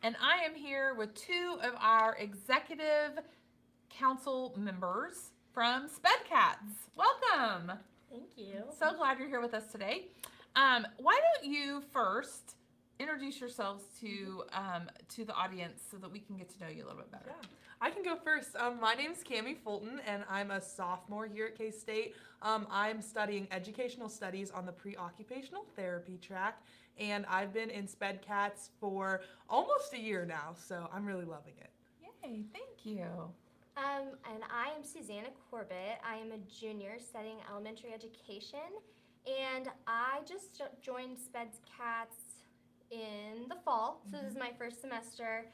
and I am here with two of our executive council members from SPEDCATS. Welcome. Thank you. So glad you're here with us today. Why don't you first introduce yourselves to the audience so that we can get to know you a little bit better. Yeah. I can go first. My name's Cammie Fulton, and I'm a sophomore here at K-State. I'm studying educational studies on the pre-occupational therapy track, and I've been in SPEDCATS for almost a year now, so I'm really loving it. Yay, thank you. And I am Susanna Corbett. I am a junior studying elementary education, and I just joined SPEDCATS in the fall, so this is my first semester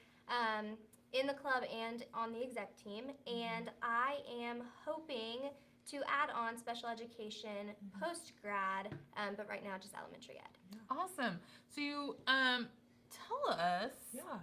in the club and on the exec team, and I am hoping to add on special education post-grad, but right now just elementary ed. Awesome. So you tell us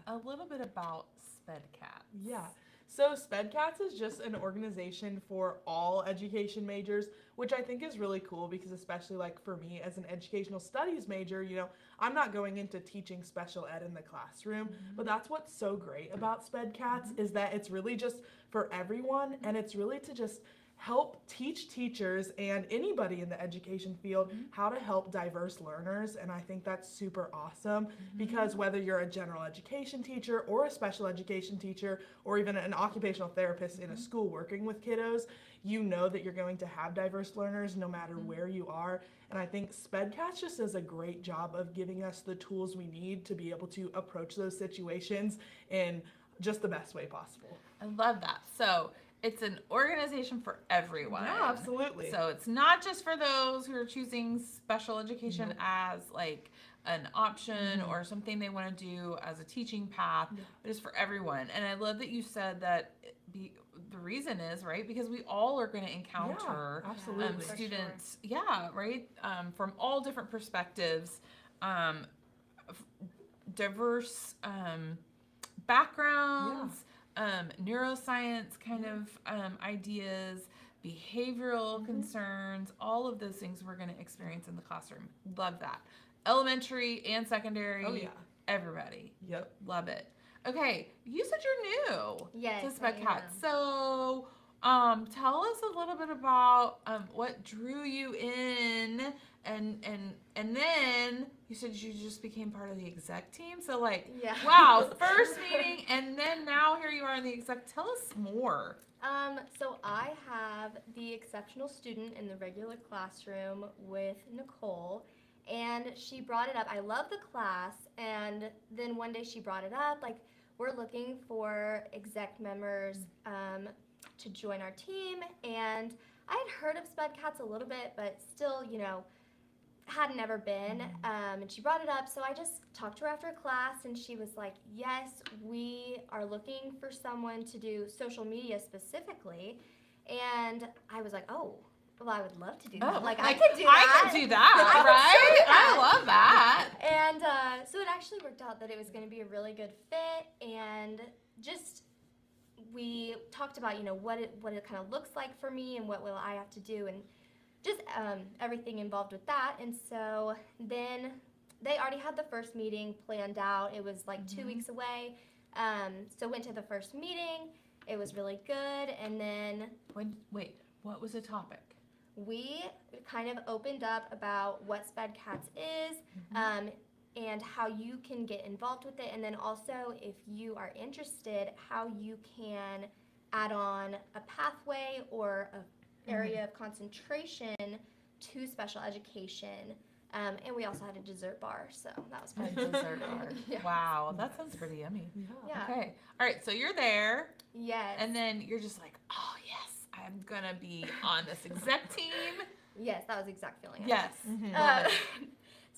a little bit about SPEDCATS. Yeah. So SPEDCATS is just an organization for all education majors, which I think is really cool because especially like for me as an educational studies major, you know, I'm not going into teaching special ed in the classroom, but that's what's so great about SPEDCATS is that it's really just for everyone, and it's really to just help teach teachers and anybody in the education field how to help diverse learners. And I think that's super awesome because whether you're a general education teacher or a special education teacher or even an occupational therapist in a school working with kiddos, you know that you're going to have diverse learners no matter where you are. And I think SPEDCATS just does a great job of giving us the tools we need to be able to approach those situations in just the best way possible. I love that. So it's an organization for everyone. Yeah, absolutely. So it's not just for those who are choosing special education as like an option or something they want to do as a teaching path, but it's for everyone. And I love that you said that the reason is, right, because we all are going to encounter students, right, from all different perspectives, diverse backgrounds, neuroscience kind of ideas, behavioral concerns, all of those things we're going to experience in the classroom. Love that. Elementary and secondary, everybody. Yep. Love it. Okay, you said you're new to SPEDCATS. So tell us a little bit about what drew you in, and then you said you just became part of the exec team. So like, wow, first meeting, and then now here you are in the exec. Tell us more. So I have the exceptional student in the regular classroom with Nicole, and she brought it up. I love the class, and then one day she brought it up, like, we're looking for exec members to join our team, and I had heard of SPEDCATS a little bit, but still, you know, had never been, and she brought it up, so I just talked to her after class, and she was like, yes, we are looking for someone to do social media specifically, and I was like, oh, well, I would love to do that. Like, I could do that. I could do that, right? I love that. And so it actually worked out that it was going to be a really good fit, and just we talked about, you know, what it kind of looks like for me and what will I have to do, and just everything involved with that. And so then they already had the first meeting planned out. It was like 2 weeks away. So went to the first meeting. It was really good. And then wait, what was the topic? We kind of opened up about what SPEDCATS is, and how you can get involved with it, and then also, if you are interested, how you can add on a pathway or an area of concentration to special education. And we also had a dessert bar, so that was fun. A dessert bar. Wow, that sounds pretty yummy. Yeah. Okay. All right, so you're there. Yes. And then you're just like, oh, yes, I'm going to be on this exec team. Yes, that was the exact feeling. Yes.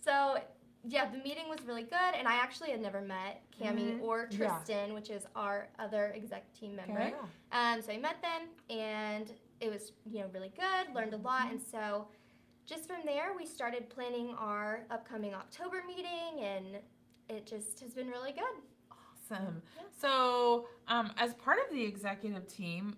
So, yeah, the meeting was really good, and I actually had never met Cammie or Tristan, which is our other exec team member. Okay. So I met them, and it was, you know, really good, learned a lot, and so just from there, we started planning our upcoming October meeting, and it just has been really good. Awesome. Yeah. So, as part of the executive team,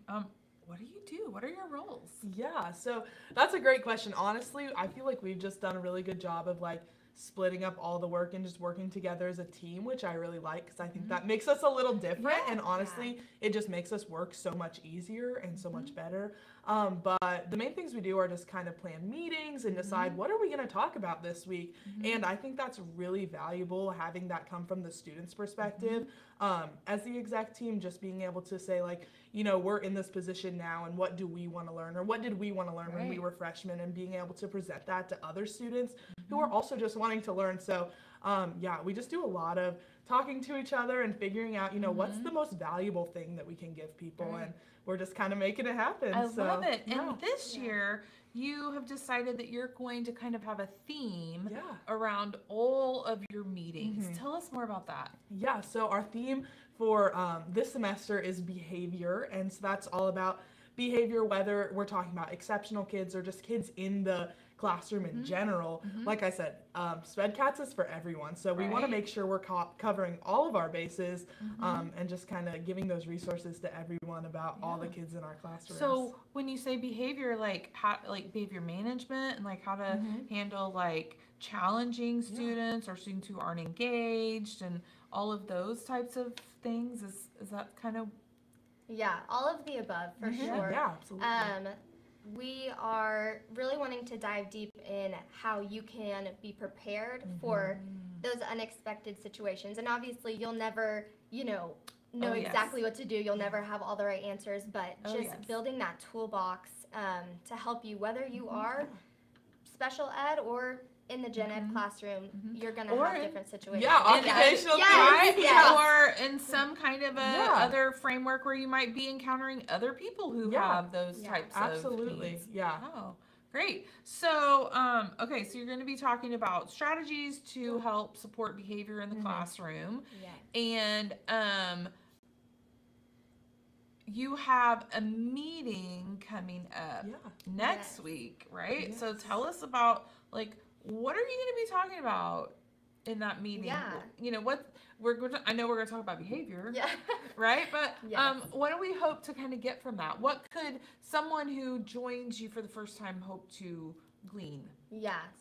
what do you do? What are your roles? Yeah, so that's a great question. Honestly, I feel like we've just done a really good job of like splitting up all the work and just working together as a team, which I really like because I think that makes us a little different. And honestly, it just makes us work so much easier and so much better. But the main things we do are just kind of plan meetings and decide what are we going to talk about this week. And I think that's really valuable, having that come from the student's perspective. As the exec team, just being able to say, like, you know, we're in this position now, and what do we want to learn, or what did we want to learn when we were freshmen, and being able to present that to other students who are also just wanting to learn. So we just do a lot of talking to each other and figuring out, you know, what's the most valuable thing that we can give people, and we're just kind of making it happen. I love it. And this year, you have decided that you're going to kind of have a theme around all of your meetings. Tell us more about that. Yeah, so our theme for this semester is behavior, and so that's all about behavior, whether we're talking about exceptional kids or just kids in the classroom in general. Like I said, SPEDCATS is for everyone, so we want to make sure we're covering all of our bases and just kind of giving those resources to everyone about all the kids in our classrooms. So when you say behavior, like how, like behavior management, and like how to handle like challenging students or students who aren't engaged, and all of those types of things, is that kind of? Yeah, all of the above for sure. Yeah, absolutely. We are really wanting to dive deep in how you can be prepared for those unexpected situations. And obviously, you'll never, know exactly what to do. You'll never have all the right answers, but just building that toolbox to help you, whether you are special ed or in the gen ed classroom, you're going to have different situations. Yeah, occupational or in some kind of other framework where you might be encountering other people who have those types of needs. Oh, great. So, okay, so you're going to be talking about strategies to help support behavior in the classroom. And you have a meeting coming up next week, right? So tell us about, like, what are you going to be talking about in that meeting? You know, what we're going to, I know we're going to talk about behavior, right? But what do we hope to kind of get from that? What could someone who joins you for the first time hope to glean?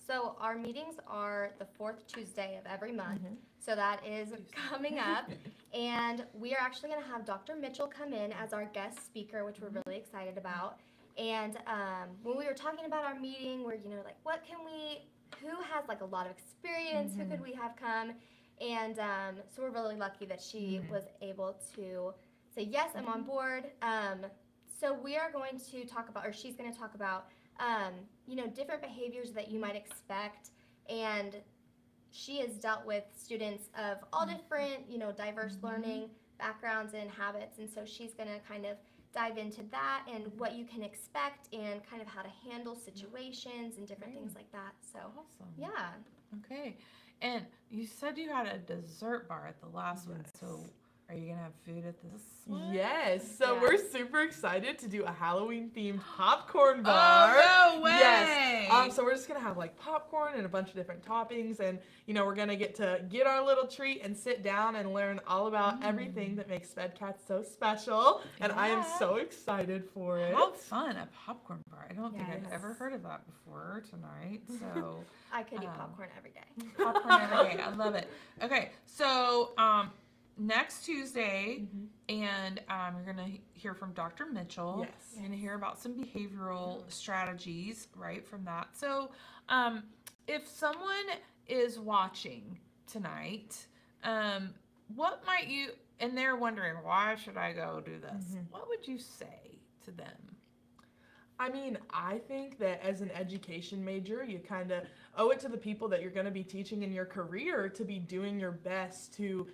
So our meetings are the fourth Tuesday of every month. So that is coming up. And we are actually going to have Dr. Mitchell come in as our guest speaker, which we're really excited about. And when we were talking about our meeting, we're, like, what can we, who has like a lot of experience, who could we have come? And so we're really lucky that she was able to say, yes, I'm on board. So we are going to talk about, or she's going to talk about, different behaviors that you might expect. And she has dealt with students of all different, diverse learning backgrounds and habits. And so she's going to kind of dive into that and what you can expect and kind of how to handle situations and different things like that. So, Okay. And you said you had a dessert bar at the last one. So are you going to have food at this one? Yes. So we're super excited to do a Halloween-themed popcorn bar. Oh, no way! Yes. So we're just going to have, like, popcorn and a bunch of different toppings. And, we're going to get our little treat and sit down and learn all about everything that makes SPEDCATS so special. And I am so excited for it. How fun, a popcorn bar. I don't think I've ever heard of that before tonight. So I could eat popcorn every day. Popcorn every day. I love it. Okay. So, next Tuesday, and you're going to hear from Dr. Mitchell. Yes. You're going to hear about some behavioral strategies, right, from that. So if someone is watching tonight, what might you, and they're wondering, why should I go do this? What would you say to them? I mean, I think that as an education major, you kind of owe it to the people that you're going to be teaching in your career to be doing your best to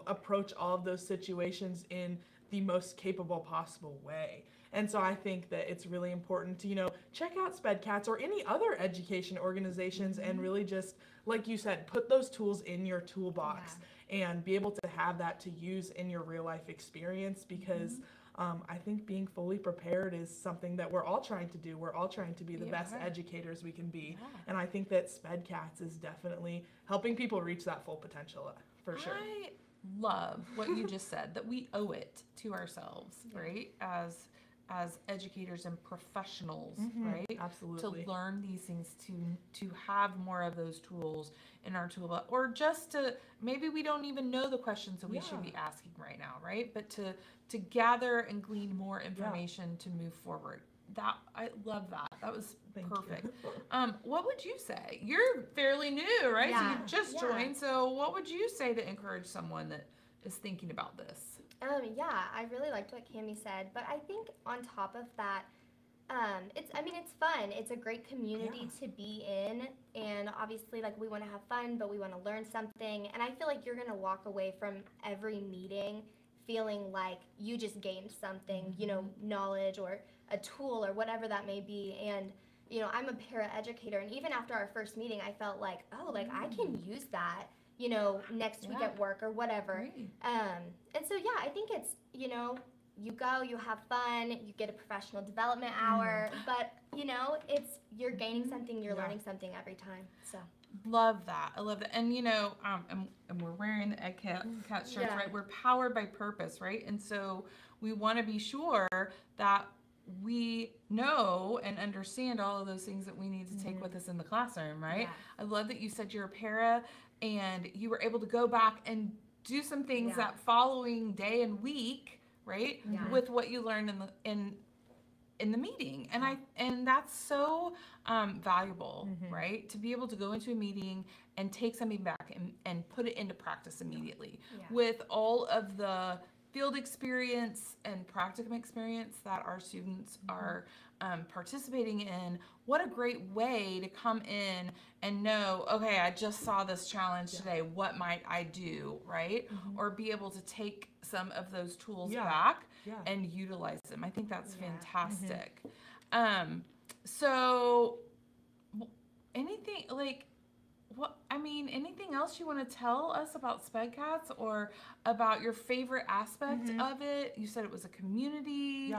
approach all of those situations in the most capable possible way. And so I think that it's really important to, check out SPEDCATS or any other education organizations and really just, like you said, put those tools in your toolbox and be able to have that to use in your real life experience, because I think being fully prepared is something that we're all trying to do. We're all trying to be the best educators we can be. And I think that SPEDCATS is definitely helping people reach that full potential. For sure. I love what you just said, that we owe it to ourselves, right? As as educators and professionals, right? Absolutely. To learn these things, to have more of those tools in our tool, or just to, maybe we don't even know the questions that we should be asking right now, right? But to gather and glean more information to move forward. That, I love that. That was perfect. What would you say? You're fairly new, right? So you've just joined. So what would you say to encourage someone that is thinking about this? I really liked what Cami said, but I think on top of that, it's fun. It's a great community to be in, and obviously, like, we want to have fun, but we want to learn something, and I feel like you're going to walk away from every meeting feeling like you just gained something, knowledge or a tool or whatever that may be, and, I'm a paraeducator, and even after our first meeting, I felt like, I can use that, next week at work or whatever. Great. And so, I think it's, you go, you have fun, you get a professional development hour, but, you're gaining something, you're learning something every time, so. Love that. I love that. And, and we're wearing the SPEDCATS shirts, right? We're powered by purpose, right? And so we want to be sure that we know and understand all of those things that we need to take with us in the classroom, right? I love that you said you're a para and you were able to go back and do some things that following day and week, right? With what you learned in the meeting. And that's so valuable, right? To be able to go into a meeting and take something back and put it into practice immediately with all of the field experience and practicum experience that our students are participating in. What a great way to come in and know, okay, I just saw this challenge today. What might I do, right? Or be able to take some of those tools back and utilize them. I think that's fantastic. So anything like, anything else you want to tell us about SPEDCATS or about your favorite aspect of it? You said it was a community.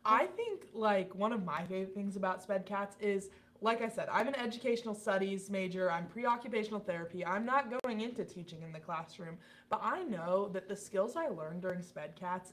I think, like, one of my favorite things about SPEDCATS is, like I said, I'm an educational studies major. I'm pre-occupational therapy. I'm not going into teaching in the classroom, but I know that the skills I learned during SPEDCATS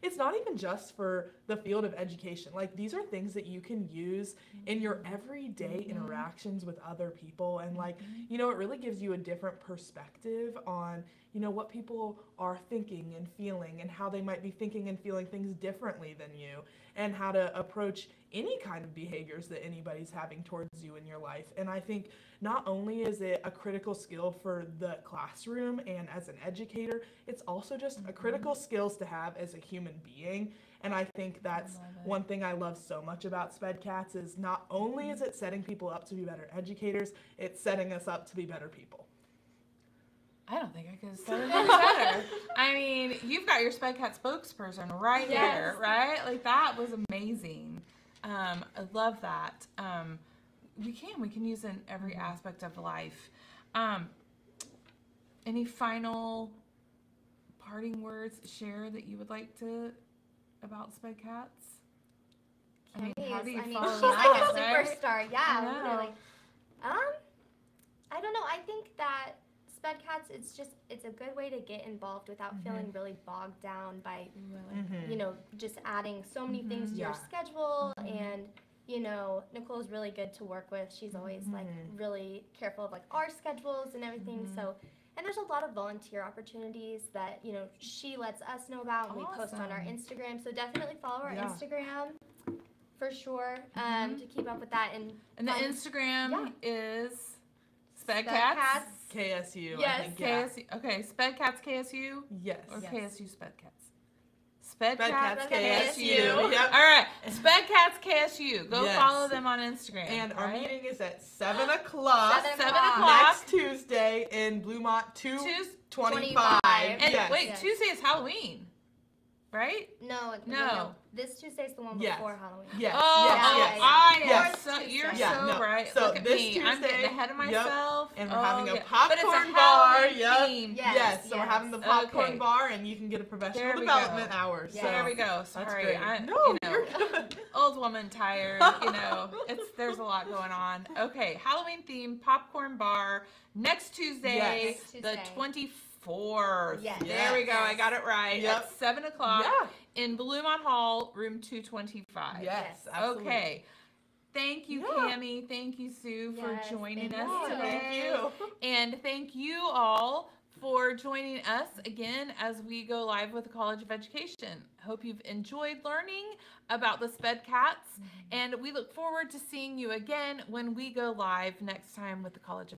it's not even just for the field of education. Like, these are things that you can use in your everyday interactions with other people, and it really gives you a different perspective on what people are thinking and feeling, and how they might be thinking and feeling things differently than you, and how to approach any kind of behaviors that anybody's having towards you in your life. And I think not only is it a critical skill for the classroom and as an educator, it's also just a critical skills to have as a human being. And I think that's one thing I love so much about SPEDCATS is not only is it setting people up to be better educators, it's setting us up to be better people. I don't think I could have said it any better. You've got your SPEDCATS spokesperson right here, right? Like, that was amazing. I love that. We can use it in every aspect of life. Any final parting words, share, that you would like to about SPEDCATS? How do you follow she's that, like a right? superstar. Really. I don't know. I think that SPEDCATS, it's a good way to get involved without feeling really bogged down by, just adding so many things to your schedule. And, Nicole's really good to work with. She's always really careful of our schedules and everything. So, and there's a lot of volunteer opportunities that, she lets us know about, and we post on our Instagram. So definitely follow our Instagram for sure, to keep up with that. And the Instagram is SPEDCATS KSU. Yes. I think, KSU. Okay, SPEDCATS KSU? Yes. Or KSU SPEDCATS? SPEDCATS KSU. Yep. All right. SPEDCATS KSU. Go follow them on Instagram. And our meeting is at 7 o'clock. 7 o'clock. Next Tuesday in Bluemont 225. And wait, Tuesday is Halloween, right? No. This Tuesday is the one before Halloween. You're so right. So look at this me. Tuesday, I'm getting ahead of myself. And we're having a popcorn bar. bar. Yep. Yes. Yes. So we're having the popcorn Okay. bar, and you can get a professional development hour. Yes. So there we go. Sorry, that's great. You're good. Old woman tired. There's a lot going on. Okay, Halloween themed popcorn bar next Tuesday, the 24th. Yes. There we go. I got it right. Yep. At 7 o'clock in Bluemont Hall, room 225. Yes. Absolutely. Okay. Thank you, Cammie. Thank you, Sue, for joining us today. Thank you. And thank you all for joining us again as we go live with the College of Education. Hope you've enjoyed learning about the SPEDCATS, and we look forward to seeing you again when we go live next time with the College of